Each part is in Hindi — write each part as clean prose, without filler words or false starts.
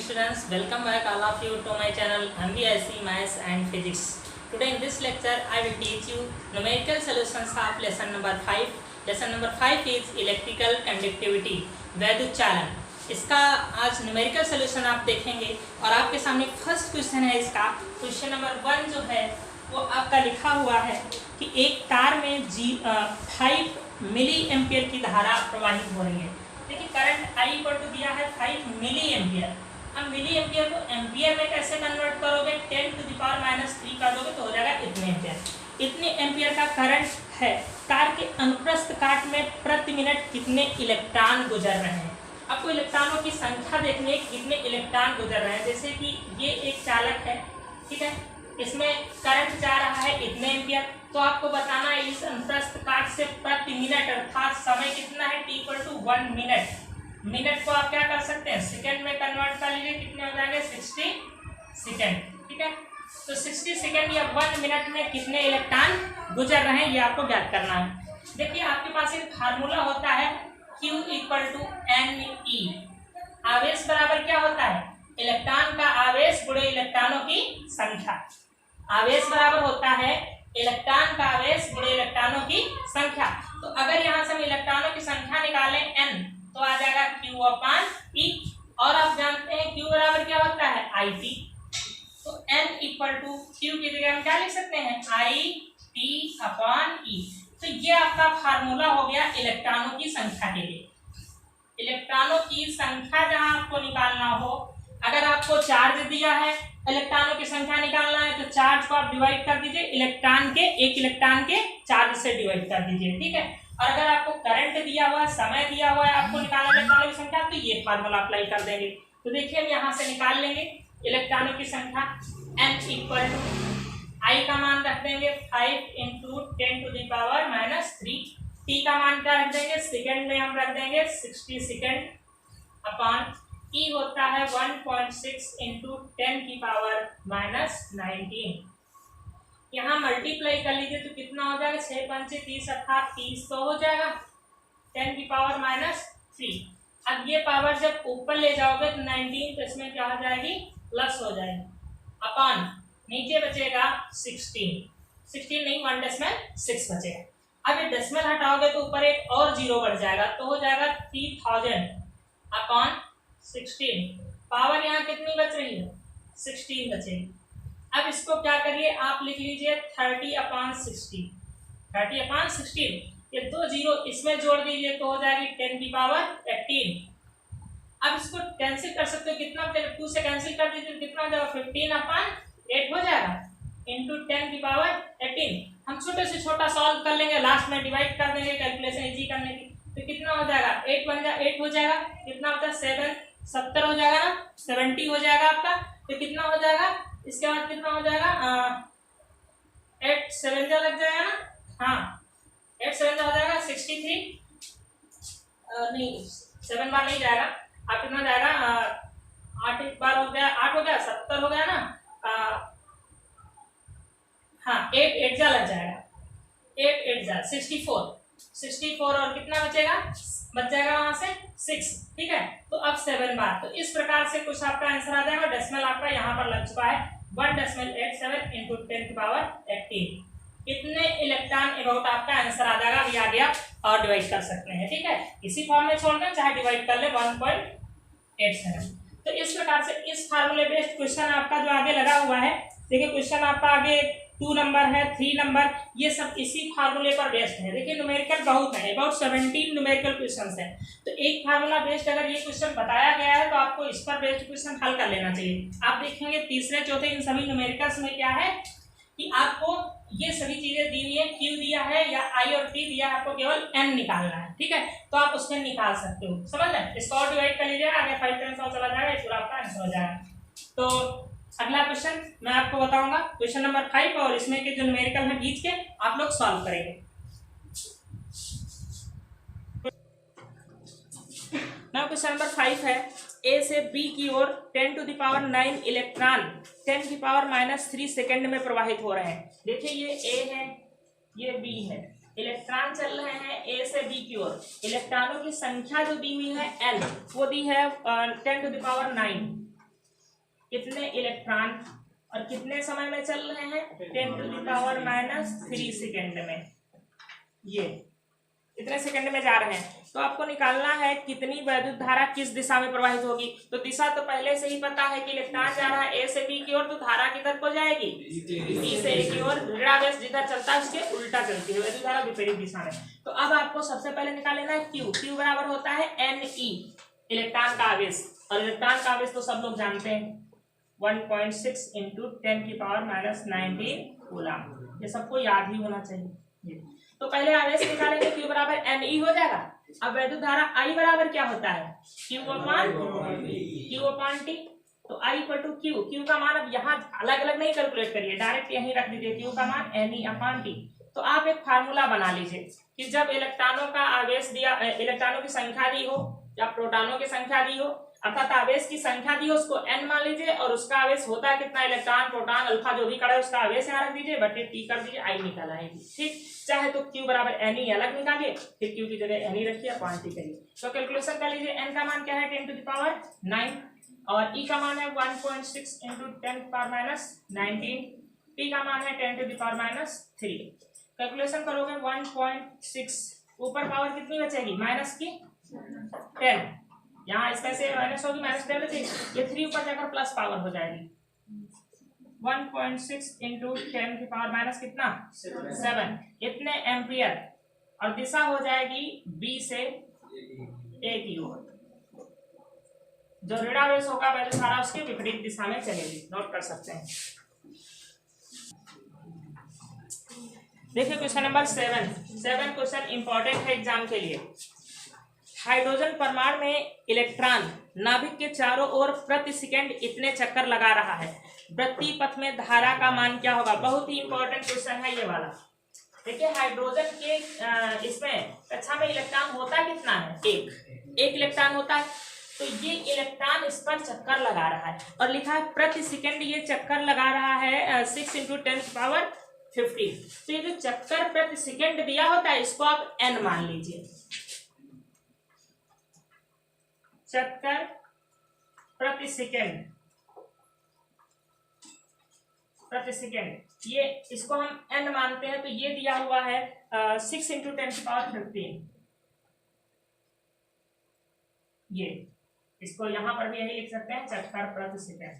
students, welcome back all of you to my channel MBSc Maths and Physics. Today in this lecture I will teach you numerical solutions of lesson number 5. Lesson number 5 is electrical conductivity, वैद्युत चालन. इसका आज न्यूमेरिकल सोल्यूशन आप देखेंगे और आपके सामने फर्स्ट क्वेश्चन है. इसका क्वेश्चन नंबर 1 जो है वो आपका लिखा हुआ है कि एक तार में 5 मिली एम्पियर की धारा प्रवाहित हो रही है. देखिए करंट I इक्वल टू दिया है 5 मिली एम्पियर. अब मिली एम्पियर को एम्पियर में कैसे कन्वर्ट करोगे, 10 टू द पावर -3 कर दोगे तो हो जाएगा इतने एम्पियर. इतने एम्पियर का करंट है. तार के अनुप्रस्थ काट में प्रति मिनट कितने इलेक्ट्रॉन गुजर रहे हैं. आपको इलेक्ट्रॉनों की संख्या देखनी है, कितने इलेक्ट्रॉन गुजर रहे हैं. जैसे कि ये एक चालक है, ठीक है, इसमें करंट जा रहा है इतने एम्पियर, तो आपको बताना है इस अनुप्रस्थ काट से प्रति मिनट अर्थात समय कितना है, t equal to 1 minute. Minute को आप क्या कर सकते हैं, सेकंड में कन्वर्ट कर लीजिए. कितने हो जाएंगे, 60 सेकंड. ठीक है, तो 60 सेकंड या 1 मिनट में कितने इलेक्ट्रॉन गुजर रहे हैं ये आपको ज्ञात करना है. देखिए आपके पास एक फार्मूला होता है Q इक्वल टू NE. आवेश बराबर क्या होता है, इलेक्ट्रॉन का आवेश गुणे इलेक्ट्रॉनों की संख्या. आवेश बराबर होता है इलेक्ट्रॉन का आवेश गुणे इलेक्ट्रॉनों की संख्या. तो अगर यहाँ से हम इलेक्ट्रॉनों की संख्या निकालें n तो आ जाएगा Q/E. और आप जानते हैं Q बराबर क्या होता है, IT. तो n इक्वल टू Q की जगह हम क्या लिख सकते हैं, IT/E. तो ये आपका फार्मूला हो गया इलेक्ट्रॉनों की संख्या के लिए. इलेक्ट्रॉनों की संख्या जहां आपको निकालना हो, अगर आपको चार्ज दिया है इलेक्ट्रॉनों की संख्या निकालना है तो चार्ज को आप डिवाइड कर दीजिए एक इलेक्ट्रॉन के चार्ज से डिवाइड कर दीजिए. ठीक है, और अगर आपको करंट दिया हुआ है, समय दिया हुआ है, आपको निकालना इलेक्ट्रॉनों की संख्या, तो ये फार्मूला अप्लाई कर देंगे. तो देखिए हम यहाँ से निकाल लेंगे इलेक्ट्रॉनों की संख्या. n इक्वल टू I का मान रख देंगे 5 into 10 to the power -3. t का मान क्या रख देंगे, सेकंड में हम रख देंगे 60 सेकंड अपॉन E होता है 1.6 इंटू 10 की पावर -19. यहाँ मल्टीप्लाई कर लीजिए तो कितना हो जाएगा, 6 पंचे 30 अर्थात 30 तो हो जाएगा 10 की पावर -3. अब ये पावर जब ऊपर ले जाओगे तो 19, तो इसमें क्या हो जाएगी, प्लस हो जाएगी अपॉन नीचे बचेगा 16 नहीं 1.6 बचेगा. अब ये डेसिमल हटाओगे तो ऊपर एक और जीरो बढ़ जाएगा तो हो जाएगा 3000 अपॉन 16. पावर यहाँ कितनी बच रही है, 16 बचेगी. अब इसको क्या करिए, आप लिख लीजिए 30/60. 30/16 ये 2 जीरो इसमें जोड़ दीजिए तो हो जाएगी 10 की पावर 18. अब इसको कैंसिल कर सकते हो, कितना 2 से कैंसिल कर दीजिए कितना हो जाएगा, 15/8 हो जाएगा इंटू 10 की पावर 18. हम छोटे से छोटा सॉल्व कर लेंगे, लास्ट में डिवाइड कर देंगे कैलकुलेशन इजी करने की. तो कितना हो जाएगा, 8 हो जाएगा. कितना होता है 70 हो जाएगा ना, 70 हो जाएगा आपका. तो कितना हो जाएगा, इसके बाद कितना हो जाएगा, 8 7 लग जाएगा ना, हाँ 8 7 हो जाएगा 63. नहीं 7 बार नहीं जाएगा, आप कितना जाएगा, 8 एक बार हो गया, 8 हो गया 70 हो गया ना, हाँ 8 जा लग जाएगा, 8 जा 64 और कितना बचेगा, बच जाएगा वहां से 6. ठीक है, तो अब 7 बार. तो इस प्रकार से कुछ आपका आंसर आ जाएगा. डेसिमल आपका यहाँ पर लग चुका है 1.87 इंटू 10 की पावर 18. इतने इलेक्ट्रॉन अबाउट आपका आंसर आ जाएगा. अभी आगे आप और डिवाइड कर सकते हैं. ठीक है, इसी फॉर्म में छोड़ दें चाहे डिवाइड कर ले 1.87. तो इस प्रकार से इस फार्मूले बेस्ड क्वेश्चन आपका जो आगे लगा हुआ है, देखिए क्वेश्चन आपका आगे 2 नंबर है, 3 नंबर, ये सब इसी फार्मूले पर बेस्ड है. देखिए न्यूमेरिकल बहुत है, अबाउट 17 न्यूमेरिकल क्वेश्चंस हैं. तो एक फार्मूला बेस्ड अगर ये क्वेश्चन बताया गया है तो आपको इस पर बेस्ड क्वेश्चन हल कर लेना चाहिए. आप देखेंगे तीसरे चौथे इन सभी न्यूमेरिकल्स में क्या है कि आपको ये सभी चीजें दी हुई है, Q दिया है या I और T दिया है, आपको केवल n निकालना है. ठीक है, तो आप उसमें निकाल सकते हो. समझ लें, इसको और डिवाइड कर लीजिए, आगे 5 टाइम्स और चला जाएगा, पूरा आपका आंसर हो जाएगा. तो अगला क्वेश्चन मैं आपको बताऊंगा, क्वेश्चन नंबर 5, और इसमें के जो न्यूमेरिकल है बीच के आप लोग सॉल्व करेंगे. नाउ क्वेश्चन नंबर 5 है, ए से बी की ओर 10 टू द पावर 9 इलेक्ट्रॉन 10 की पावर -3 सेकंड में प्रवाहित हो रहे हैं. देखिए ये ए है, ये बी है, इलेक्ट्रॉन चल रहे हैं ए से बी की ओर. इलेक्ट्रॉनों की संख्या जो दी हुई है n, वो दी है 10 टू द पावर 9. कितने इलेक्ट्रॉन और कितने समय में चल रहे हैं, 10⁻³ सेकेंड में, ये इतने सेकंड में जा रहे हैं। तो आपको निकालना है कितनी वैद्युत धारा किस दिशा में प्रवाहित होगी। तो दिशा तो पहले से ही पता है कि इलेक्ट्रॉन जा रहा है ए से बी की ओर, तो धारा किधर को जाएगी, बी से ए की ओर। ऋणावेश जिधर चलता है उसके उल्टा चलती है वैद्युत धारा, विपरीत दिशा में। तो अब आपको सबसे पहले निकाल लेना है क्यू। क्यू बराबर होता है Ne, इलेक्ट्रॉन का आवेश, और इलेक्ट्रॉन का आवेश तो सब लोग जानते हैं 1.6 × 10⁻⁻19 कूलम। ये सबको याद ही होना चाहिए। तो पहले आवेश निकालेंगे, Q बराबर Ne हो जाएगा। अब वैद्युत धारा I बराबर क्या होता है, Q/T। तो I = Q। Q का मान अब यहाँ अलग अलग नहीं कैलकुलेट करिए, डायरेक्ट यहीं रख दीजिए, Q का मान Ne/T। तो आप एक फार्मूला बना लीजिए कि जब इलेक्ट्रॉनों का आवेश दिया, इलेक्ट्रॉनों की संख्या दी हो या प्रोटॉनों की संख्या दी हो, अर्थात आवेश की संख्या दी हो, उसको n मान लीजिए, और उसका आवेश होता है कितना, इलेक्ट्रॉन प्रोटॉन अल्फा जो भी कड़ा उसका आवेश यहाँ रख दीजिए, बटे T कर दीजिए, I निकल आएगी। ठीक, चाहे तो Q बराबर Ne अलग निकालिए, फिर Q की जगह Ne रखिए, क्वांटिटी करिए। तो कैलकुलेशन कर लीजिए, n का मान क्या है 10⁻9, और E का मान है 1.6 × 10⁻19, T का मान है 10⁻³ कैलकुलेशन करोगे 1.6, ऊपर पावर कितनी बचेगी, माइनस की 10, यहाँ इसमें से माइनस होगी, -10 बचेगी, ये 3 ऊपर जाकर प्लस पावर हो जाएगी। 1.6 × 10⁻⁻ कितना 7, इतने एम्पियर, और दिशा हो जाएगी बी से ए की ओर। जो ऋणावेश होगा वैद्युत धारा उसके विपरीत दिशा में चलेगी, नोट कर सकते हैं। देखिए क्वेश्चन नंबर 7 क्वेश्चन इंपॉर्टेंट है एग्जाम के लिए। हाइड्रोजन परमाणु में इलेक्ट्रॉन नाभिक के चारों ओर प्रति सेकंड इतने चक्कर लगा रहा है, वृत्तीय पथ में धारा का मान क्या होगा। बहुत ही इंपॉर्टेंट क्वेश्चन है ये वाला। देखिए हाइड्रोजन के इसमें कक्षा में इलेक्ट्रॉन होता कितना है, एक इलेक्ट्रॉन होता है। तो ये इलेक्ट्रॉन इस पर चक्कर लगा रहा है, और लिखा है प्रति सेकंड ये चक्कर लगा रहा है 6 × 10⁻15। तो ये जो चक्कर प्रति सेकंड दिया होता है इसको आप n मान लीजिए, चक्कर प्रति सेकंड, ये इसको हम n मानते हैं। तो ये दिया हुआ है 6 × 10⁻15। ये इसको यहां पर भी यही लिख सकते हैं, चक्कर प्रति सेकंड।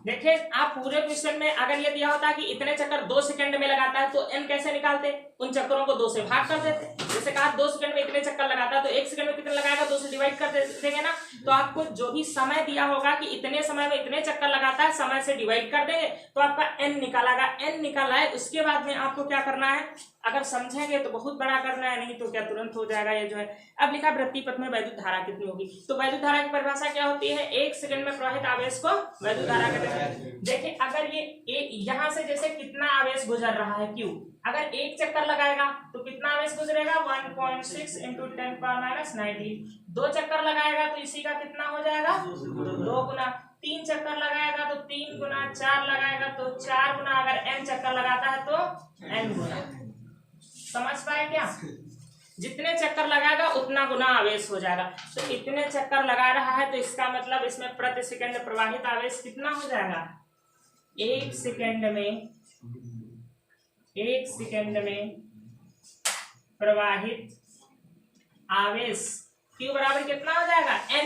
देखिए आप पूरे क्वेश्चन में अगर ये दिया होता कि इतने चक्कर 2 सेकंड में लगाता है, तो n कैसे निकालते, उन चक्करों को 2 से भाग कर देते। जैसे कहा 2 सेकंड में इतने चक्कर लगाता है, तो 1 सेकंड में कितने लगाएगा, 2 से डिवाइड कर देंगे ना। तो आपको जो भी समय दिया होगा कि इतने समय में इतने चक्कर लगाता है, समय से डिवाइड कर देंगे तो आपका n निकालेगा। n निकाला है, उसके बाद में आपको क्या करना है, अगर समझेंगे तो बहुत बड़ा करना है, नहीं तो क्या तुरंत हो जाएगा ये जो है। अब लिखा वृत्तीय पथ में वैद्युत धारा कितनी होगी। तो वैद्युत धारा की परिभाषा क्या होती है, 1 सेकंड में प्रवाहित आवेश को वैद्युत धारा कहते हैं। देखिए अगर ये यहाँ से जैसे कितना आवेश गुजर रहा है Q, अगर एक चक्कर लगाएगा तो कितना आवेश गुजरेगा 1.6 × 10⁻⁻19। 2 चक्कर लगाएगा तो इसी का कितना हो जाएगा 2 गुना। 3 चक्कर लगाएगा तो 3 गुना, 4 लगाएगा तो 4 गुना, अगर n चक्कर लगाता है तो n गुना। समझ पाए क्या, जितने चक्कर लगाएगा उतना गुना आवेश हो जाएगा। तो इतने चक्कर लगा रहा है, तो इसका मतलब इसमें प्रति सेकंड प्रवाहित आवेश कितना हो जाएगा, 1 सेकंड में प्रवाहित आवेश Q बराबर कितना हो जाएगा Ne।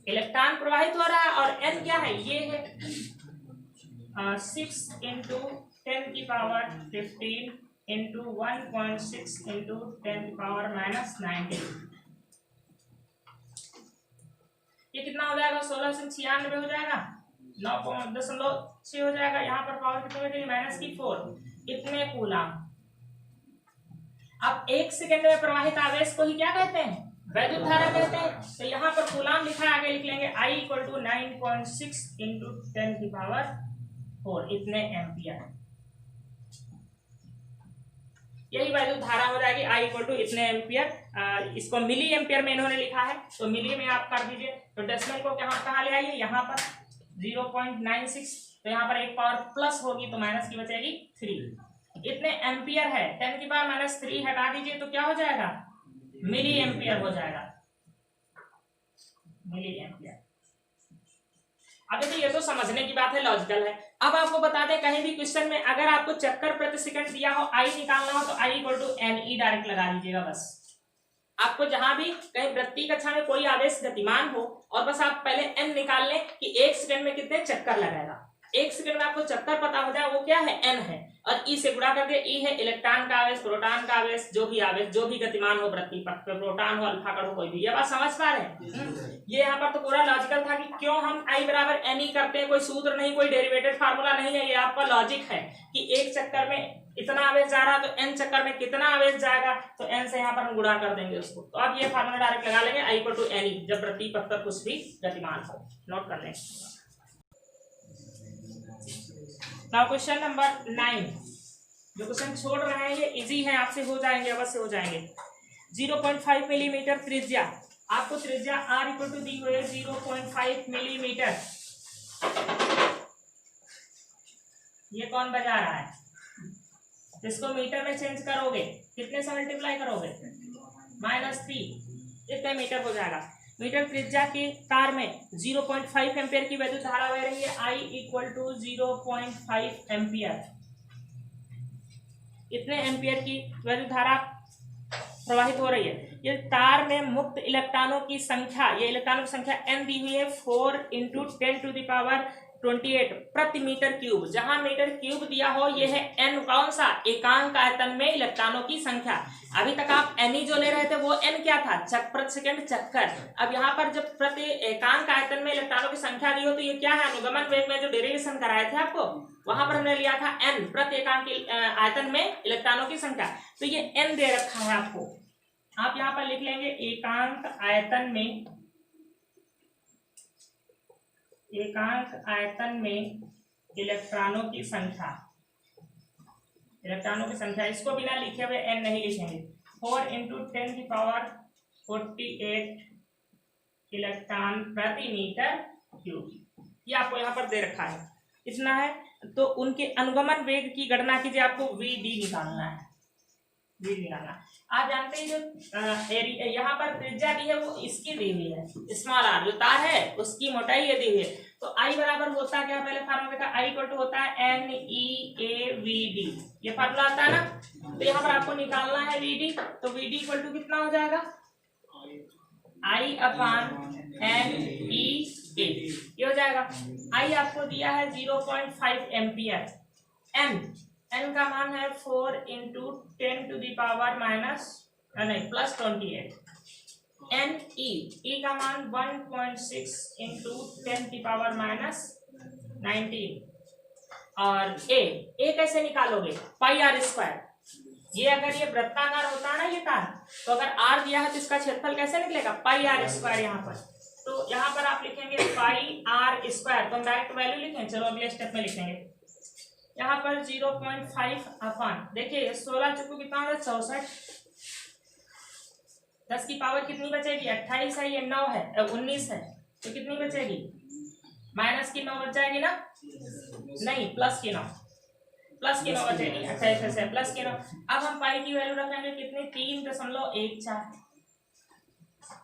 इलेक्ट्रॉन प्रवाहित हो रहा है और n क्या है, ये है 6 × 10⁻15 into 1.6 into 10⁻⁻19। ये कितना हो जाएगा, 1696 हो जाएगा, 9.6 हो जाएगा। यहाँ पर पावर कितनी बचेगी, -4, इतने कूलम। अब 1 सेकंड में प्रवाहित आवेश को ही क्या कहते हैं, वैद्युत धारा कहते हैं। तो यहाँ पर कूलम लिखा है, आगे लिख लेंगे I = 9.6 × 10⁻4, इतने एम्पियर। यही वैल्यू धारा हो जाएगी I = इतने एम्पियर। इसको मिली एम्पियर में इन्होंने लिखा है, तो मिली में आप कर दीजिए। तो डेसिमल को कहाँ ले आइए, यहाँ पर 0.96, तो यहाँ पर एक पावर प्लस होगी तो माइनस की बचेगी 3। इतने एम्पियर है, 10⁻³ हटा दीजिए तो क्या हो जाएगा, मिली एम्पियर हो जाएगा। Milliampere. अब देखिए ये तो समझने की बात है, लॉजिकल है। अब आपको बता दें कहीं भी क्वेश्चन में अगर आपको चक्कर प्रति सेकंड दिया हो, आई निकालना हो, तो I equal to N E direct लगा लीजिएगा बस। आपको जहां भी कहीं वृत्तीय कक्षा में कोई आवेश गतिमान हो और बस आप पहले एन निकाल लें कि 1 सेकंड में कितने चक्कर लगाएगा। 1 सेकंड में आपको चक्कर पता हो जाए वो क्या है, एन है, और ई से गुणा कर दे। ई है इलेक्ट्रॉन का आवेश, प्रोटॉन का आवेश, जो भी गतिमान हो वृत्तीय पथ पे, प्रोटॉन हो, अल्फा कण हो, कोई भी। ये बात समझ पा रहे हैं? ये यहाँ पर तो पूरा लॉजिकल था कि क्यों हम आई बराबर एन ई करते हैं। कोई सूत्र नहीं, कोई डेरिवेटेड फार्मूला नहीं है, ये आपका लॉजिक है कि 1 चक्कर में इतना आवेश जा रहा है तो एन चक्कर में कितना आवेश जाएगा, तो एन से यहाँ पर हम गुणा कर देंगे उसको। तो अब ये फार्मूला डायरेक्ट लगा लेंगे, आई इक्वल टू एन ई, जब वृत्तीय पथ पर कुछ भी गतिमान हो। नोट कर लें। नाउ क्वेश्चन नंबर 9, जो क्वेश्चन छोड़ रहे हैं ये इजी है, आपसे हो जाएंगे, अवश्य हो जाएंगे। 0.5 मिलीमीटर त्रिज्या, आपको त्रिज्या r इक्वल टू दी हुई है 0.5 मिलीमीटर। ये कौन बजा रहा है? इसको मीटर में चेंज करोगे, कितने से मल्टीप्लाई करोगे? -3, इतने मीटर हो जाएगा। मीटर त्रिज्या के तार में 0.5 एम्पियर की वैद्युत धारा बह रही है, I इक्वल टू 0.5 एम्पियर। इतने एम्पियर की वैद्युत धारा प्रवाहित हो रही है। ये तार में मुक्त इलेक्ट्रॉनों की संख्या, ये इलेक्ट्रॉनों की संख्या n दी हुई है 4 × 10⁻28 प्रति मीटर क्यूब। जहां मीटर क्यूब दिया हो ये है n, कौन सा? एकांक आयतन में इलेक्ट्रॉनों की संख्या। अभी तक आप n जो ले रहे थे वो n क्या था? प्रति सेकंड चक्कर। अब यहाँ पर जब प्रति एकांक आयतन में इलेक्ट्रॉनों की संख्या दी हो तो ये क्या है? अनुगमन वेग में जो डेरिवेशन कराए थे आपको, वहां पर हमने लिया था n, प्रति एकांक आयतन में इलेक्ट्रॉनों की संख्या। तो ये n दे रखा है आपको, आप यहाँ पर लिख लेंगे एकांक आयतन में इलेक्ट्रॉनों की संख्या, इसको बिना लिखे हुए n नहीं लिखेंगे। 4 × 10⁻48 इलेक्ट्रॉन प्रति मीटर क्यूब, ये आपको यहाँ पर दे रखा है, इतना है। तो उनके अनुगमन वेग की गणना कीजिए, आपको VD निकालना है, आप जानते हैं जो यहाँ पर त्रिज्या दी है वो इसकी दी हुई है, स्मॉल r, जो तार है उसकी मोटाई ये दी हुई है। तो I बराबर होता क्या? पहले फार्मूला का I इक्वल टू होता है NEAVD, ये फार्मूला आता है ना। तो यहाँ पर आपको निकालना है VD, तो VD इक्वल टू कितना हो जाएगा? I/NEA, ये हो जाएगा। I आपको दिया है 0.5 एम्पियर, n का मान है 4 × 10⁻28, E का मान 1.6 × 10⁻19, और A कैसे निकालोगे? πr²। ये अगर ये वृत्ताकार होता है ना ये तार, तो अगर r दिया है तो इसका क्षेत्रफल कैसे निकलेगा? πr²। यहाँ पर तो यहाँ पर आप लिखेंगे πr², तो हम डायरेक्ट वैल्यू लिखें। चलो अगले स्टेप में लिखेंगे। यहाँ पर 0.5 अपान, देखिए 16 चुकू कितना होगा? 64। 10 की पावर कितनी बचेगी? 28 है, ये 9 है, 19 है, तो कितनी बचेगी? माइनस की 9 बच जाएगी ना? नहीं, प्लस की 9 बचेगी। 28 से प्लस की 9। अब हम पाई की वैल्यू रखेंगे कितनी? 3.14,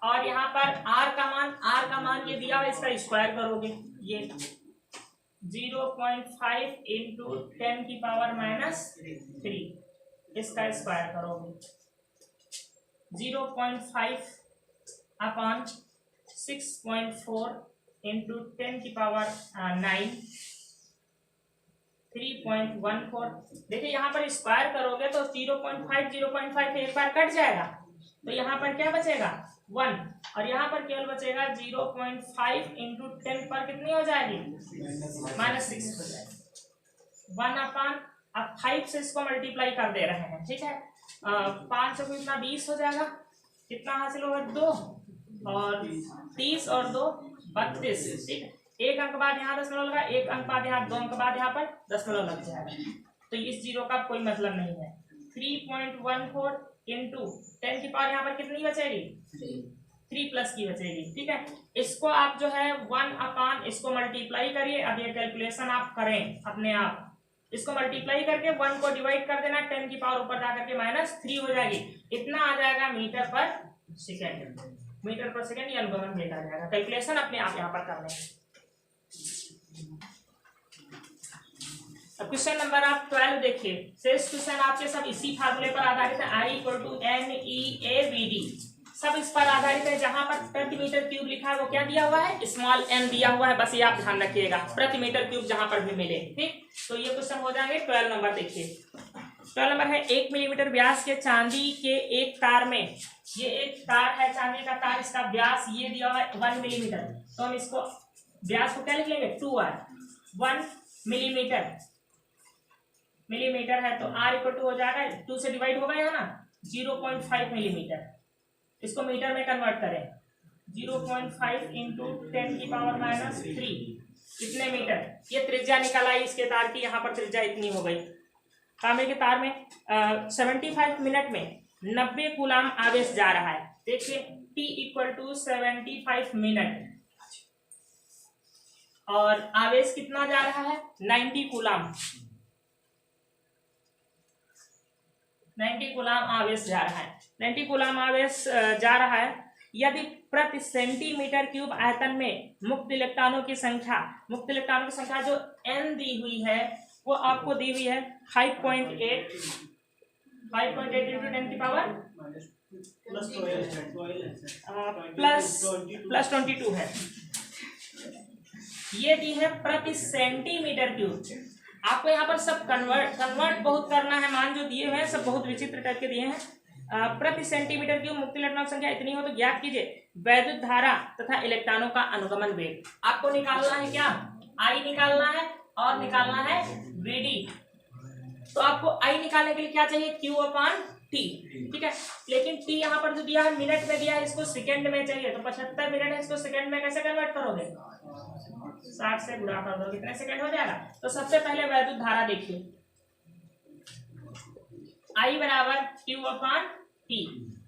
और यहाँ पर r का मान ये दिया है, इसका स्क्वायर करोगे, ये 0.5 × 10⁻³ इसका स्क्वायर करोगे, 0.5 अपान 6.4 × 10⁻9, 3.14। देखिए यहाँ पर स्क्वायर करोगे तो 0.5 एक बार कट जाएगा, तो यहाँ पर क्या बचेगा? 1, और यहाँ पर केवल बचेगा 0.5 × 10 पर कितनी हो जाएगी? -6 हो जाएगी। 1/, अब 5 से इसको मल्टीप्लाई कर दे रहे हैं, ठीक है। 5 से कितना? 20 हो जाएगा। कितना हासिल होगा? 2, और 30 और 2 32, ठीक है। एक अंक बाद यहाँ दशमलव लगा, एक अंक बाद यहाँ, 2 अंक बाद यहाँ पर दशमलव लग जाएगा, तो इस जीरो का कोई मतलब नहीं है। 3.14 × 10 की पावर यहाँ पर कितनी बचेगी? 3 प्लस की बचेगी, ठीक है। इसको आप जो है 1/, इसको मल्टीप्लाई करिए। अब ये कैलकुलेशन आप करें अपने आप, इसको मल्टीप्लाई करके 1 को डिवाइड कर देना, 10 की पावर ऊपर जाकर के -3 हो जाएगी, इतना आ जाएगा मीटर पर सेकेंड। मीटर पर सेकेंड, ये अनुगमन वेग आ जाएगा। कैलकुलेशन अपने आप यहाँ पर कर लेंगे। अब क्वेश्चन नंबर आप 12 देखिए। शेष क्वेश्चन आपके सब इसी फार्मूले पर आधारित है, I = NEAVD, सब इस पर आधारित है। जहां पर प्रति मीटर क्यूब लिखा है वो क्या दिया हुआ है, स्मॉल m दिया हुआ है, बस ये आप ध्यान रखिएगा, प्रति मीटर क्यूब जहां पर भी मिले। ठीक, तो ये क्वेश्चन हो जाएंगे। 12 नंबर देखिए। 12 नंबर है 1 मिलीमीटर व्यास के चांदी के एक तार में, ये एक तार है चांदी का तार, इसका व्यास ये दिया हुआ है 1 मिलीमीटर, तो हम इसको व्यास को क्या लिख लेंगे 2r, 1 मिलीमीटर, मिलीमीटर है तो r = हो जाएगा 2 से डिवाइड होगा यहाँ ना 0.5 मिलीमीटर, इसको मीटर में कन्वर्ट करें 0.5 × 10⁻³ कितने मीटर, ये त्रिज्या निकल आई इसके तार की, यहाँ पर त्रिज्या इतनी हो गई। तांबे के तार में 75 मिनट में 90 कूलाम आवेश जा रहा है। देखिए t = 75 मिनट और आवेश कितना जा रहा है 90 कूलाम, 90 कूलाम आवेश जा रहा है, 90 कूलाम आवेश जा रहा है। यदि प्रति सेंटीमीटर क्यूब आयतन में मुक्त इलेक्ट्रॉनों की संख्या, मुक्त इलेक्ट्रॉनों की संख्या जो n दी हुई है वो आपको दी हुई है 5.8 प्लस 22 है, ये दी है प्रति सेंटीमीटर क्यूब। आपको यहाँ पर सब कन्वर्ट बहुत करना है, मान जो दिए हुए हैं सब बहुत विचित्र टाइप के दिए हैं। प्रति सेंटीमीटर क्यूब मुक्त इलेक्ट्रॉन संख्या इतनी हो तो ज्ञात कीजिए वैद्युत धारा तथा इलेक्ट्रॉनों का अनुगमन वेग। आपको निकालना है क्या, I निकालना है और निकालना है VD। तो आपको I निकालने के लिए क्या चाहिए Q/T, ठीक है। लेकिन T यहाँ पर जो दिया है मिनट में दिया है, इसको सेकंड में चाहिए, तो 75 मिनट है, इसको सेकंड में कैसे कन्वर्ट करोगे 60 से गुणा कर दो, कितने सेकंड हो जाएगा। तो सबसे पहले वैद्युत धारा देखिए, I = Q/T,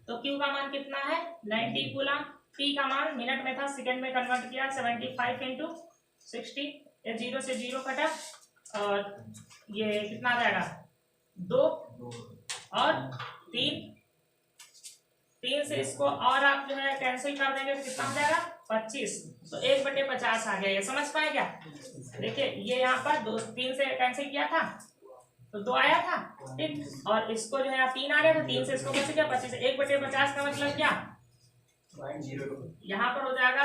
तो Q का मान कितना है 90 कूलाम, T का मान मिनट में था सेकंड में कन्वर्ट किया 75 × 60, ये 0 से 0 कटा और ये कितना आ जाएगा 2 और 3 से इसको और आप जो है कैंसिल कर देंगे तो कितना हो जाएगा 25, तो 1/50 आ गया। ये समझ पाए क्या। देखिए ये यहाँ पर 3 से कैंसिल किया था तो 2 आया था, ठीक, और इसको जो है 3 आ गया तो 3 से इसको कैसे किया 25, 1/50 का मतलब क्या, यहाँ पर हो जाएगा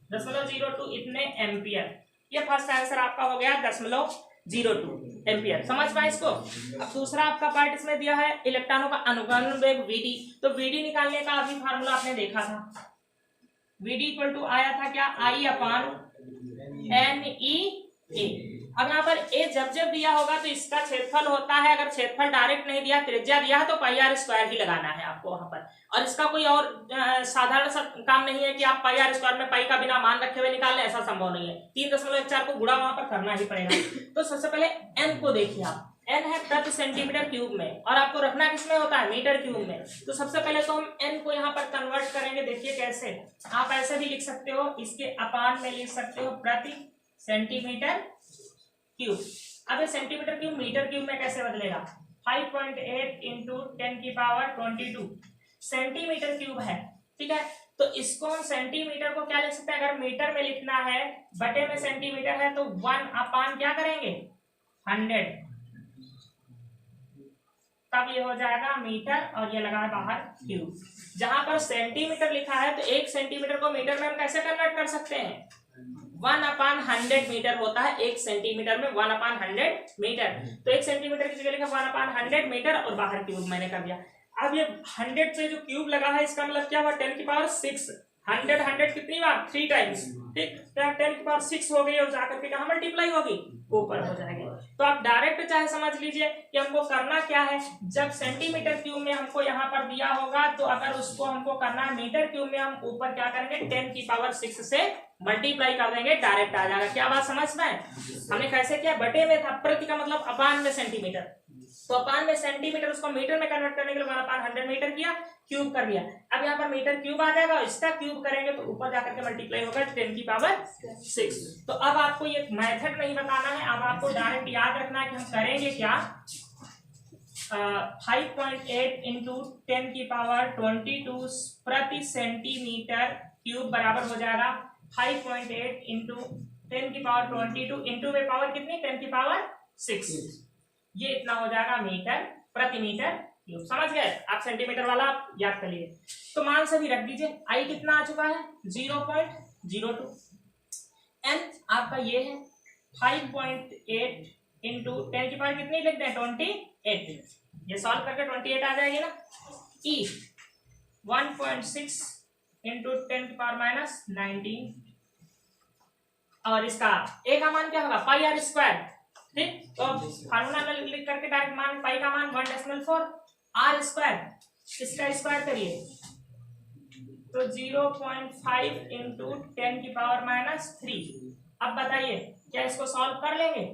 0.02 इतने एम्पियर। ये फर्स्ट आंसर आपका हो गया 0.02 एम्पियर। समझ पाए इसको। अब दूसरा आपका पार्ट इसमें दिया है इलेक्ट्रॉनों का अनुगमन वेग VD। तो VD निकालने का अभी फार्मूला आपने देखा था, VD = आया था क्या I/NEA। अब यहाँ पर A जब दिया होगा तो इसका क्षेत्रफल होता है, अगर क्षेत्रफल डायरेक्ट नहीं दिया त्रिज्या दिया है तो πr² ही लगाना है आपको वहां पर। और इसका कोई और साधारण सा काम नहीं है कि आप πr² में पाई का बिना मान रखे हुए निकाल लें, ऐसा संभव नहीं है। 3.14 को गुणा वहां पर करना ही पड़ेगा। तो सबसे पहले n को देखिए आप, n है प्रति सेंटीमीटर क्यूब में और आपको रखना किसमें होता है मीटर क्यूब में। तो सबसे पहले तो हम n को यहाँ पर कन्वर्ट करेंगे। देखिए कैसे, आप ऐसे भी लिख सकते हो, इसके अपान में लिख सकते हो प्रति सेंटीमीटर क्यूब। अब ये सेंटीमीटर क्यूब मीटर क्यूब में कैसे बदलेगा, 5.8 × 10⁻22 सेंटीमीटर क्यूब है, ठीक है। तो इसको हम सेंटीमीटर को क्या लिख सकते हैं, अगर मीटर में लिखना है बटे में सेंटीमीटर है तो 1/, क्या करेंगे 100, तब ये हो जाएगा मीटर और ये लगा है बाहर क्यूब। जहां पर सेंटीमीटर लिखा है तो 1 सेंटीमीटर को मीटर में हम कैसे कन्वर्ट कर सकते हैं, 1/100 मीटर होता है 1 सेंटीमीटर में, 1/100 मीटर। तो 1 सेंटीमीटर की जगह लिखा 1/100 मीटर और बाहर क्यूब मैंने कर दिया। अब ये 100 से जो क्यूब लगा है इसका मतलब क्या हुआ 10⁻6, 100 कितनी बार 3 टाइम्स, ठीक, 10⁻6 हो गई और जाकर के कहाँ मल्टीप्लाई होगी ऊपर हो जाएगी। तो आप डायरेक्ट चाहे समझ लीजिए कि हमको करना क्या है, जब सेंटीमीटर क्यूब में हमको यहाँ पर दिया होगा तो अगर उसको हमको करना है मीटर क्यूब में, हम ऊपर क्या करेंगे 10⁻6 से मल्टीप्लाई कर देंगे, डायरेक्ट आ जाएगा। क्या बात समझ में, हमने कैसे किया, बटे में था, प्रति का मतलब अपान में सेंटीमीटर, तो अपान में सेंटीमीटर उसको मीटर में कन्वर्ट करने के लिए 1/100 मीटर किया, क्यूब कर लिया। अब यहाँ पर मीटर क्यूब आ जाएगा, इसका क्यूब करेंगे तो ऊपर जाकर के मल्टीप्लाई होगा 10⁻6। तो अब आपको ये मेथड नहीं बताना है, अब आपको डायरेक्ट याद रखना है कि हम करेंगे क्या, 5.8 इंटू 10 की पावर 22 प्रति सेंटीमीटर क्यूब बराबर हो जाएगा 5.8 इंटू 10 की पावर 22 इंटू में पावर कितनी 10 की पावर 6, ये इतना हो जाएगा मीटर प्रति मीटर क्यूब। समझ गए आप, सेंटीमीटर वाला आप याद कर लीजिए। तो मान सभी रख दीजिए, आई कितना आ चुका है 0.02, एन आपका ये है 5.8 इंटू 10 की पावर कितनी लिख दें 28, ये सॉल्व करके 28 आ जाएगी ना। ई 1.6 इंटू 10 की पावर माइनस 19, और इसका ए का मान क्या होगा पाई आर स्क्वायर, ठीक। तो फार्मूला में लिख करके डायरेक्ट मान पाई का मान 1.4 आर स्क्वायर, इसका स्क्वायर करिए तो 0.5 इंटू 10 की पावर माइनस 3। अब बताइए क्या इसको सॉल्व कर लेंगे?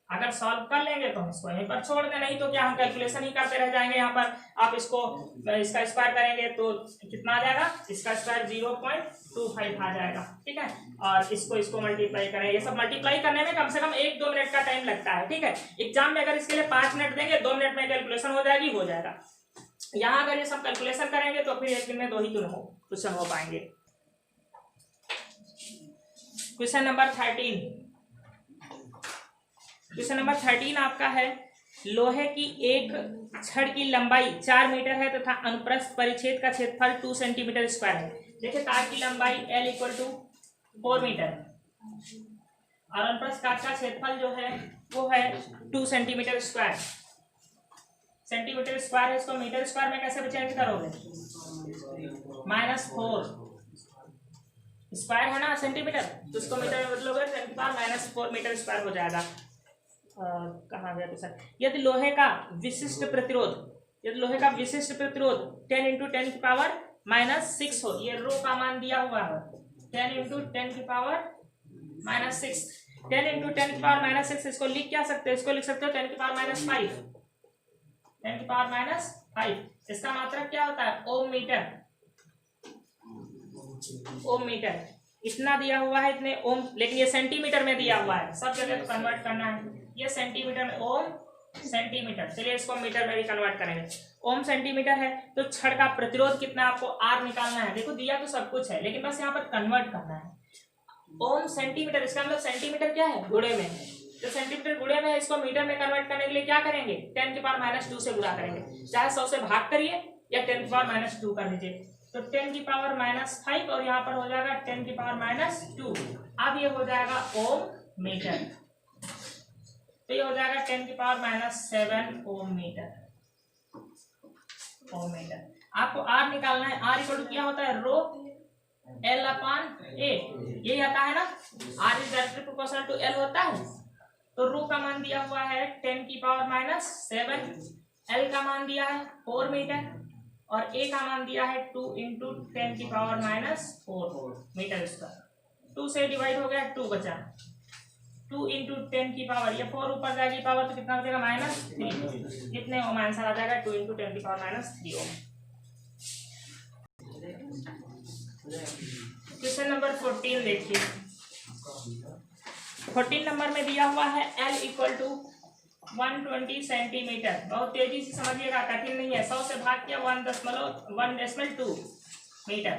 अगर सॉल्व कर लेंगे तो हम इसको यहीं पर छोड़ दें, नहीं तो क्या हम कैलकुलेशन ही करते रह जाएंगे। यहाँ पर आप इसको इसका स्क्वायर करेंगे तो कितना आ जाएगा, इसका स्क्वायर 0.25 आ जाएगा, ठीक है। और इसको मल्टीप्लाई करें, ये सब मल्टीप्लाई करने में कम से कम 1-2 मिनट का टाइम लगता है, ठीक है। एग्जाम में अगर इसके लिए 5 मिनट देंगे 2 मिनट में कैलकुलेशन हो जाएगी, हो जाएगा। यहाँ अगर ये सब कैलकुलेशन करेंगे तो फिर 1 दिन में 2 ही क्वेश्चन हो पाएंगे। क्वेश्चन नंबर 13, क्वेश्चन नंबर 13 आपका है, लोहे की एक छड़ की लंबाई 4 मीटर है तथा अनुप्रस्थ परिच्छेद का क्षेत्रफल 2 सेंटीमीटर स्क्वायर है। देखिए तार की लंबाई L = 4 मीटर और अनुप्रस्थ काट का क्षेत्रफल जो है वो है 2 सेंटीमीटर स्क्वायर। सेंटीमीटर स्क्वायर है, इसको मीटर स्क्वायर में कैसे चेंज करोगे, -4 स्क्वायर है ना सेंटीमीटर, तो इसको मीटर में बदलोगे तो -4 मीटर स्क्वायर हो जाएगा। कहाँ गया तो सर, यदि लोहे का विशिष्ट प्रतिरोध 10 इंटू 10 की पावर -6 हो, ये रो का मान दिया हुआ है 10 इंटू 10 की पावर -6, 10 इंटू 10 की पावर -6, इसको लिख क्या सकते हैं, इसको लिख सकते हो 10 की पावर -5, 10 की पावर -5। इसका मात्रक क्या होता है ओम मीटर, इतना दिया हुआ है इतने ओम, लेकिन ये सेंटीमीटर में दिया हुआ है, सब जगह तो कन्वर्ट करना है, ये सेंटीमीटर में ओम सेंटीमीटर, चलिए इसको मीटर में भी कन्वर्ट करेंगे। ओम सेंटीमीटर है तो छड़ का प्रतिरोध कितना आपको आर निकालना है, देखो दिया तो सब कुछ है लेकिन बस यहाँ पर कन्वर्ट करना है। ओम सेंटीमीटर, इसका मतलब सेंटीमीटर क्या है गुणे में है, तो सेंटीमीटर गुणे में है, इसको मीटर में कन्वर्ट करने के लिए क्या करेंगे 10 की पावर -2 से गुणा करेंगे, चाहे 100 से भाग करिए या 10 की पावर -2 कर दीजिए, तो 10 की पावर -5 और यहाँ पर हो जाएगा 10 की पावर -2। अब ये हो जाएगा ओम मीटर, तो ये हो जाएगा 10 की पावर -7 ओम मीटर। आपको आर निकालना है, आर इक्वल टू क्या होता है रो L/A, यही आता है ना, R is directly proportional to L होता है। तो रो का मान दिया हुआ है 10 की पावर -7, L का मान दिया है 4 मीटर और A का मान दिया है 2 इंटू 10 की पावर -4 मीटर स्क्वायर। 2 से डिवाइड हो गया 2 बचा, 2 इंटू 10 की पावर, ये 4 ऊपर जाएगी पावर तो कितना बचेगा -3, कितने ओम आंसर आ जाएगा 2 इंटू 10 की पावर -3 ओम। क्वेश्चन नंबर 14 देखिए, 14 नंबर में दिया हुआ है L = 120 सेंटीमीटर, बहुत तेजी से समझिएगा कठिन नहीं है, 100 से भाग किया 1.2 मीटर,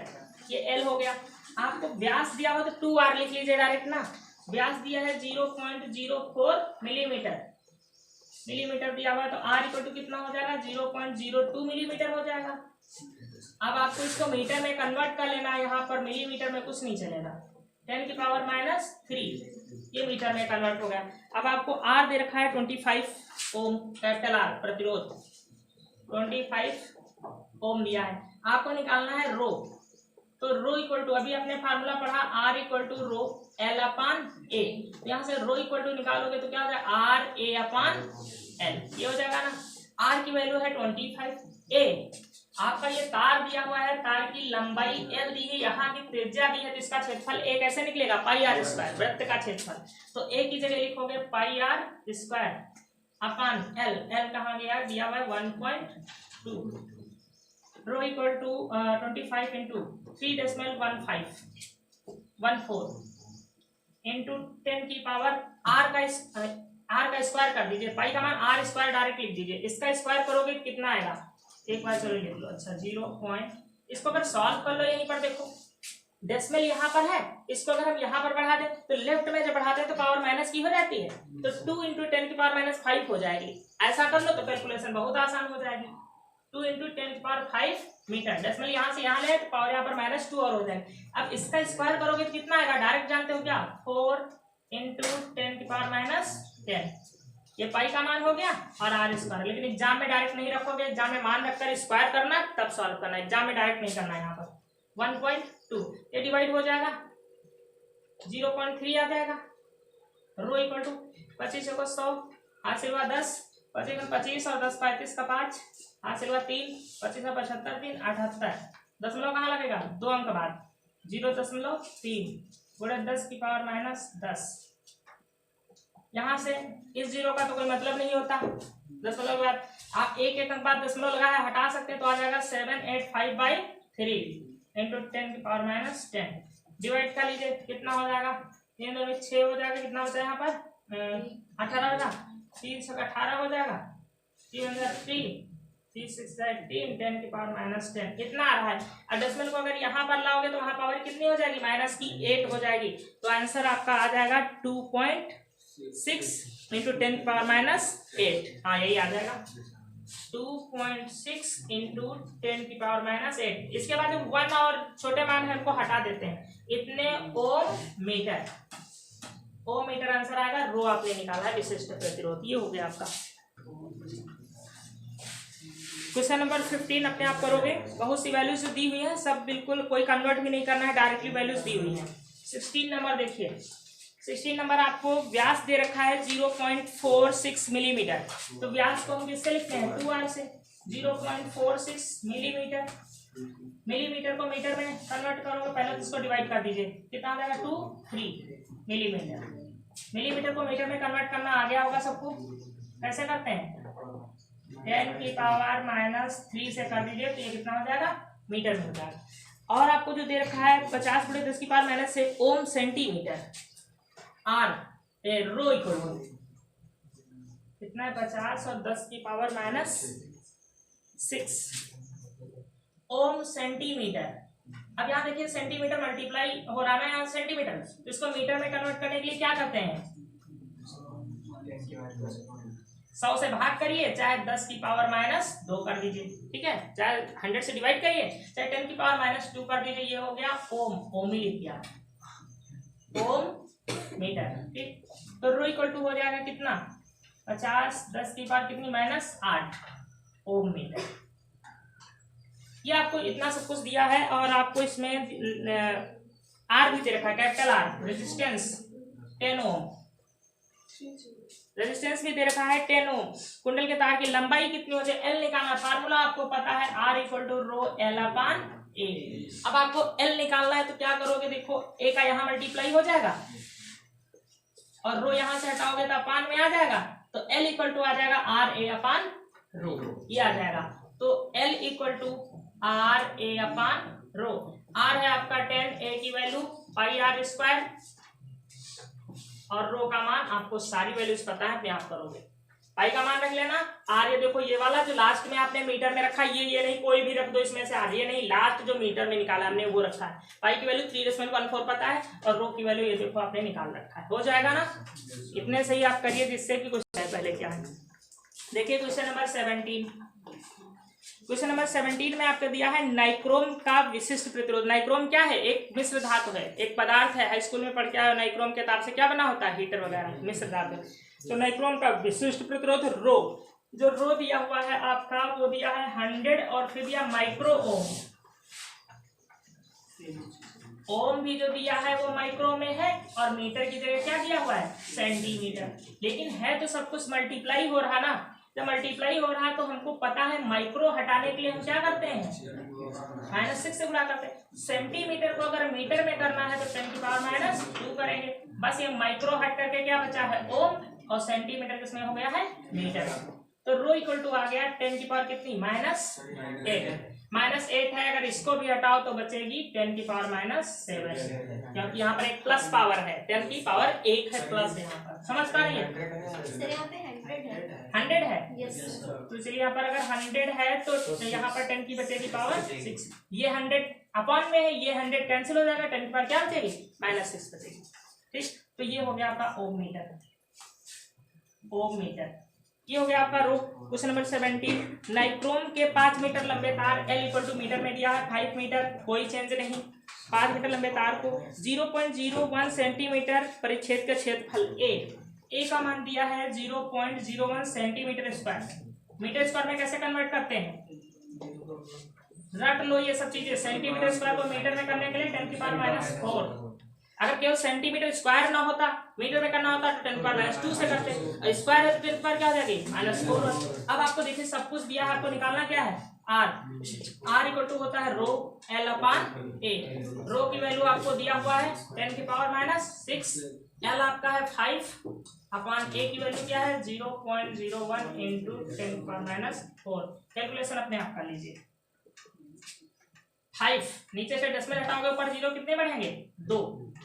ये L हो गया। आपको व्यास दिया हो तो 2R लिख लीजिए डायरेक्ट ना, व्यास दिया है 0.04 मिलीमीटर दिया हुआ है, तो R = कितना हो जाएगा 0.02 मिलीमीटर हो जाएगा। अब आपको इसको मीटर में कन्वर्ट कर लेना है, यहाँ पर मिलीमीटर में कुछ नहीं चलेगा, 10 की पावर -3 ये मीटर में कन्वर्ट हो गया। अब आपको R दे रखा है 25 ओम, कैपिटल R प्रतिरोध 25 ओम दिया है, आपको निकालना है रो, तो रो इक्वल टू अभी अपने फार्मूला पढ़ा R = रो L/A, यहाँ से रो इक्वल टू निकालोगे तो क्या हो जाएगा RA/L, ये हो जाएगा ना। R की वैल्यू है 25, A आपका ये तार दिया हुआ है, तार की लंबाई L दी है, यहाँ की त्रिज्या दी है, तो इसका क्षेत्रफल A कैसे निकलेगा πr², वृत्त का क्षेत्रफल, तो A की जगह लिखोगे πr²/L, L कहाँ गया दिया हुआ है 1.2, रो इक्वल टू 25 इंटू 3.14 इंटू 10 की पावर R का आर का स्क्वायर कर दीजिए, पाई का मान आर स्क्वायर डायरेक्ट लिख दीजिए, इसका स्क्वायर करोगे कितना आएगा, एक बार चलो लिख लो। अच्छा 0. इसको अगर सॉल्व कर लो, यहीं पर देखो डेसिमल यहाँ पर है, इसको अगर हम यहाँ पर बढ़ा दें तो लेफ्ट में जब बढ़ाते हैं तो पावर माइनस की हो जाती है, तो 2 × 10⁻⁵ हो जाएगी। ऐसा कर लो तो कैलकुलेशन बहुत आसान हो जाएगी। 2 × 10⁵ मीटर, डेसिमल यहाँ से यहाँ ले तो पावर यहाँ पर -2 और हो जाएगी। अब इसका स्क्वायर करोगे तो कितना आएगा, डायरेक्ट जानते हो क्या, 4 × 10⁻⁻10, ये पाई का मान हो गया और आर स्क्वायर। लेकिन एग्जाम में डायरेक्ट नहीं रखोगे, एग्जाम में मान रखकर स्क्वायर करना तब सॉल्व करना, एग्जाम में डायरेक्ट नहीं करना। यहाँ पर 1.2 ये डिवाइड हो जाएगा, 0.3 आ जाएगा। रो इक्वल टू 25 को 100, हाथ से हुआ 10, 25 25 और 10 35 का 5, हाथ से हुआ 3, 25 75 3 78, दशमलव कहाँ लगेगा, 2 अंक बाद 0.3 गुणे 10⁻−10। यहाँ से इस 0 का तो कोई मतलब नहीं होता, दशमलव के बाद आप एक अंक बाद दशमलव लगा है हटा सकते हैं, तो आ जाएगा 785/3 × 10⁻10। डिवाइड कर लीजिए कितना हो जाएगा, 3 2 में 6 हो जाएगा, कितना होता है यहाँ पर 18 होगा, 3 से 18 हो जाएगा, 3 3 6 3 10⁻10 इतना आ रहा है। और डेसिमल को अगर यहाँ पर लाओगे तो वहाँ पावर कितनी हो जाएगी, -8 हो जाएगी। तो आंसर आपका आ जाएगा 2.6 × 10⁻8। हाँ यही आ जाएगा 2.6 × 10⁻8। इसके बाद जो 1 और छोटे मान है उनको हटा देते हैं, इतने ओम मीटर आंसर आएगा। रो आपने निकाला है विशिष्ट प्रतिरोध, ये हो गया आपका। क्वेश्चन नंबर 15 अपने आप करोगे, बहुत सी वैल्यूज दी हुई है, सब बिल्कुल कोई कन्वर्ट भी नहीं करना है, डायरेक्टली वैल्यूज दी हुई है। 16 नंबर देखिए, 16 नंबर आपको व्यास दे रखा है 0.46 मिलीमीटर, तो व्यास को हम किससे लिखते हैं, 2r से। 0.46 मिलीमीटर, मिलीमीटर को मीटर में कन्वर्ट करोगे, पहले तो इसको डिवाइड कर दीजिए, कितना आ जाएगा 3 मिलीमीटर। मिलीमीटर को मीटर में कन्वर्ट करना आ गया होगा सबको, कैसे करते हैं, 10⁻³ से कर दीजिए, तो ये कितना हो जाएगा, मीटर में हो जाएगा। और आपको जो दे रखा है 50 × 10⁻⁻6 ohm centimetre, R rho equal to कितना है, 50 और 10⁻⁻6 ओम सेंटीमीटर। अब यहाँ देखिए सेंटीमीटर मल्टीप्लाई हो रहा है यहाँ सेंटीमीटर, तो इसको मीटर में कन्वर्ट करने के लिए क्या करते हैं, 100 से भाग करिए, चाहे 10⁻⁻2 कर दीजिए, ठीक है, चाहे 100 से डिवाइड करिए, चाहे 10⁻⁻2 कर दीजिए, ये हो गया ओम ही लिख दिया, ओम मीटर, ठीक। तो रो इक्वल टू हो जाएगा कितना, 50 10 की पावर कितनी -8 ओम मीटर। ये आपको इतना सब कुछ दिया है, और आपको इसमें आर भी दे रखा है, कैपिटल आर, रेजिस्टेंस 10 ओम, रेजिस्टेंस भी दे रखा है 10 ओम। कुंडल के तार की लंबाई कितनी होती है, एल निकालना, फार्मूला आपको पता है, R = ρ L/A। अब आपको एल निकालना है तो क्या करोगे, देखो ए का यहाँ मल्टीप्लाई हो जाएगा और रो यहाँ से हटाओगे तो अपान में आ जाएगा, तो L = आ जाएगा RA/ρ, ये आ जाएगा। तो L = RA/ρ, R है आपका 10, A की वैल्यू πr², और रो का मान आपको सारी वैल्यूज पता है, अपने आप करोगे। पाई का मान रख लेना, आर ये देखो ये वाला जो लास्ट में आपने मीटर में रखा, ये नहीं, कोई भी रख दो इसमें से, आर ये नहीं, लास्ट जो मीटर में निकाला हमने वो रखा है। पाई की वैल्यू 3.14 पता है, और रो की वैल्यू ये देखो आपने निकाल रखा है, हो जाएगा ना। इतने सही आप करिए जिससे कि कुछ है पहले क्या है। देखिए क्वेश्चन नंबर 17, क्वेश्चन नंबर 17 में आपको दिया है नाइक्रोम का विशिष्ट प्रतिरोध। नाइक्रोम क्या है, एक मिश्र धातु है, एक पदार्थ है, हाई स्कूल में पढ़ के आए नाइक्रोम के तार से क्या बना होता है, हीटर वगैरह, मिश्र धातु। तो नाइक्रोम का विशिष्ट प्रतिरोध रो, जो रो दिया हुआ है आपका वो दिया है 100 और फिर दिया माइक्रो ओम। ओम भी जो दिया है वो माइक्रो में है, और मीटर की जगह क्या दिया हुआ है, सेंटीमीटर। लेकिन है तो सब कुछ मल्टीप्लाई हो रहा ना, जब मल्टीप्लाई हो रहा है तो हमको पता है माइक्रो हटाने के लिए हम क्या करते हैं, -6 से गुणा करते हैं। सेंटीमीटर को अगर मीटर में करना है तो 10⁻⁻2 करेंगे, बस ये माइक्रो हट करके क्या बचा है ओम, और सेंटीमीटर किसमें हो गया है मीटर। तो रो इक्वल टू आ गया 10 की पावर कितनी, -8। -8 है, अगर इसको भी हटाओ तो बचेगी 10⁻⁷, क्योंकि यहाँ पर एक प्लस पावर है, 10⁻1 है प्लस यहाँ पर, समझ पा रही है? सर यहाँ पे 100 है, यस तो इसलिए यहाँ पर अगर 100 है तो यहाँ पर 10 की बचेगी पावर 6, ये 100 अपॉन में है, ये 100 कैंसिल हो जाएगा, 10 की पावर क्या बचेगी -6 बचेगी। ठीक, तो ये हो गया आपका ओम मीटर। ओम मीटर ये हो गया आपका रो। क्वेश्चन नंबर 17, नाइक्रोम के 5 मीटर लंबे तार L इक्वल टू मीटर में दिया है 5 मीटर, कोई चेंज नहीं। 5 मीटर लंबे तार को 0.01 सेंटीमीटर परिच्छेद का क्षेत्रफल ए का मान दिया है 0.01 सेंटीमीटर स्क्वायर। मीटर स्क्वायर में कैसे कन्वर्ट करते हैं, रट लो ये सब चीजें। सेंटीमीटर स्क्वायर को मीटर में करने के लिए 10⁻⁴। अगर केवल सेंटीमीटर स्क्वायर ना होता, मीटर में करना होता तो 10⁻² से करते, स्क्वायर है तो 10 स्क्वायर क्या हो जाएगी -4। अब आपको देखिए सब कुछ दिया है, आपको निकालना क्या है r इक्वल टू होता है रो L अपॉन A। रो की वैल्यू आपको दिया हुआ है 10⁻⁶, L आपका है 5 अपॉन A की वैल्यू क्या है 0.01 इंटू 10⁻⁴। कैलकुलेशन अपने आप कर लीजिए। 5 नीचे से डेसिमल हटाओगे, ऊपर 0 कितने बढ़ेंगे 2,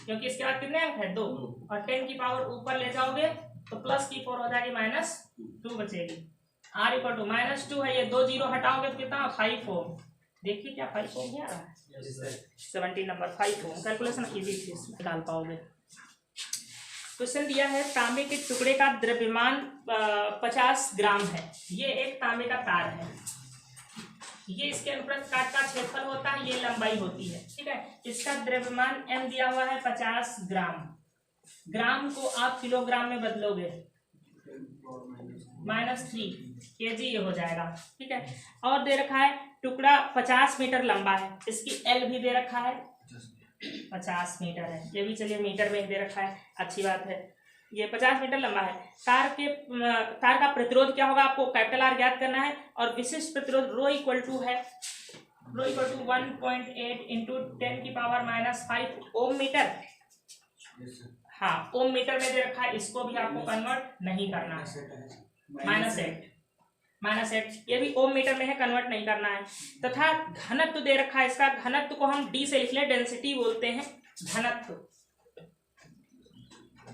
क्योंकि इसके बाद कितने अंक है 2, और 10 की पावर ऊपर ले जाओगे तो प्लस की 4 हो जाएगी -2 बचेगी। r इक्वल टू -2 है, ये 2 0 हटाओगे तो कितना 5 ओम। देखिए क्या 5 ओम आ रहा है। 17 नंबर 5 ओम। कैलकुलेशन इजी थी, निकाल पाओगे। क्वेश्चन दिया है तांबे के टुकड़े का द्रव्यमान 50 ग्राम है। ये एक तांबे का तार है, ये इसके अनुप्रस्थ काट का क्षेत्रफल होता है, ये लंबाई होती है। ठीक है, इसका द्रव्यमान m दिया हुआ है 50 ग्राम। ग्राम को आप किलोग्राम में बदलोगे -3 kg ये हो जाएगा। ठीक है, और दे रखा है टुकड़ा 50 मीटर लंबा है, इसकी L भी दे रखा है 50 मीटर है, ये भी चलिए मीटर में दे रखा है, अच्छी बात है। ये 50 मीटर लंबा है। तार का प्रतिरोध क्या होगा, आपको कैपिटल R ज्ञात करना है, और विशिष्ट प्रतिरोध rho equal to 1.8 into 10⁻⁵ ohm metre. हाँ, ओम मीटर में दे रखा है, इसको भी आपको कन्वर्ट नहीं करना है, -8 ये भी ओम मीटर में है, कन्वर्ट नहीं करना है। तथा घनत्व दे रखा है, इसका घनत्व को हम D से लिख ले, डेंसिटी बोलते हैं घनत्व।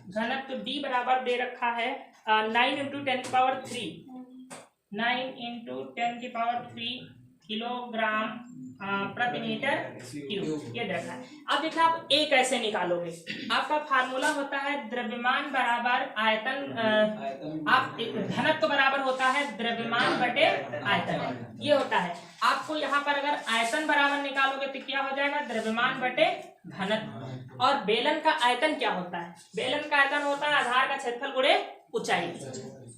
घनत्व D बराबर दे रखा है 9 इंटू 10⁻3 किलोग्राम प्रति मीटर क्यूब, ये देखा है। अब देखिए आप A कैसे निकालोगे, आपका फार्मूला होता है द्रव्यमान बराबर आयतन, आप घनत्व बराबर होता है द्रव्यमान बटे आयतन, ये होता है। आपको यहाँ पर अगर आयतन बराबर निकालोगे तो क्या हो जाएगा द्रव्यमान बटे घनत्व। और बेलन का आयतन क्या होता है, बेलन का आयतन होता है आधार का क्षेत्रफल गुणे ऊंचाई।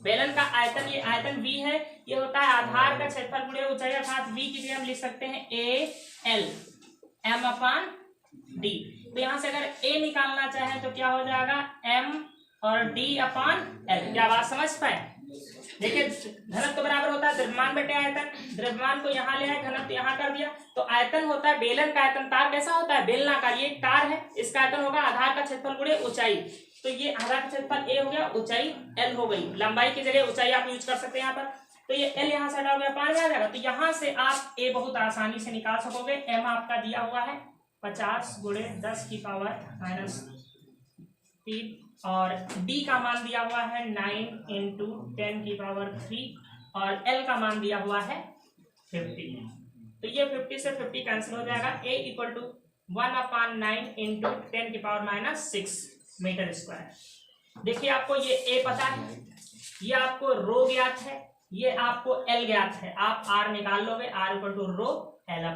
बेलन का आयतन, ये आयतन V है, ये होता है आधार का क्षेत्रफल गुणे ऊंचाई, अर्थात V की जगह हम लिख सकते हैं AL m/d। तो यहाँ से अगर A निकालना चाहे तो क्या हो जाएगा m और d/l। क्या बात समझ पाए? देखिए घनत्व बराबर होता है द्रव्यमान बटे आयतन, द्रव्यमान को यहाँ ले आए, घनत्व यहाँ कर दिया, तो आयतन होता है बेलन का आयतन। तार कैसा होता है बेलनाकार, ये एक तार है, इसका आयतन होगा आधार का क्षेत्रफल गुणे ऊंचाई। तो ये आधार का क्षेत्रफल A हो गया, ऊंचाई L हो गई, लंबाई की जगह ऊंचाई आप यूज कर सकते हैं यहाँ पर। तो ये L यहाँ से हटा हो गया, 5 में आ जाएगा, तो यहाँ से आप A बहुत आसानी से निकाल सकोगे। M आपका दिया हुआ है 50 गुणे 10⁻³ और D का मान दिया हुआ है 9 इंटू 10⁻³ और L का मान दिया हुआ है 50। तो ये 50 से 50 कैंसिल हो जाएगा। A equal to 1/9 into 10⁻⁶ metre square. देखिए आपको ये A पता है, ये आपको रो ज्ञात है, ये आपको L ज्ञात है, आप R निकाल लोगे, R equal to row L/A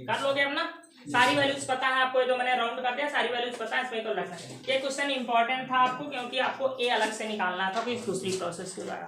कर लोगे अपना। सारी वैल्यूज पता है आपको, ये जो मैंने राउंड कर दिया सारी वैल्यूज पता है, इसमें तो रखना है। ये क्वेश्चन इंपॉर्टेंट था आपको, क्योंकि आपको A अलग से निकालना था, फिर दूसरी प्रोसेस के द्वारा।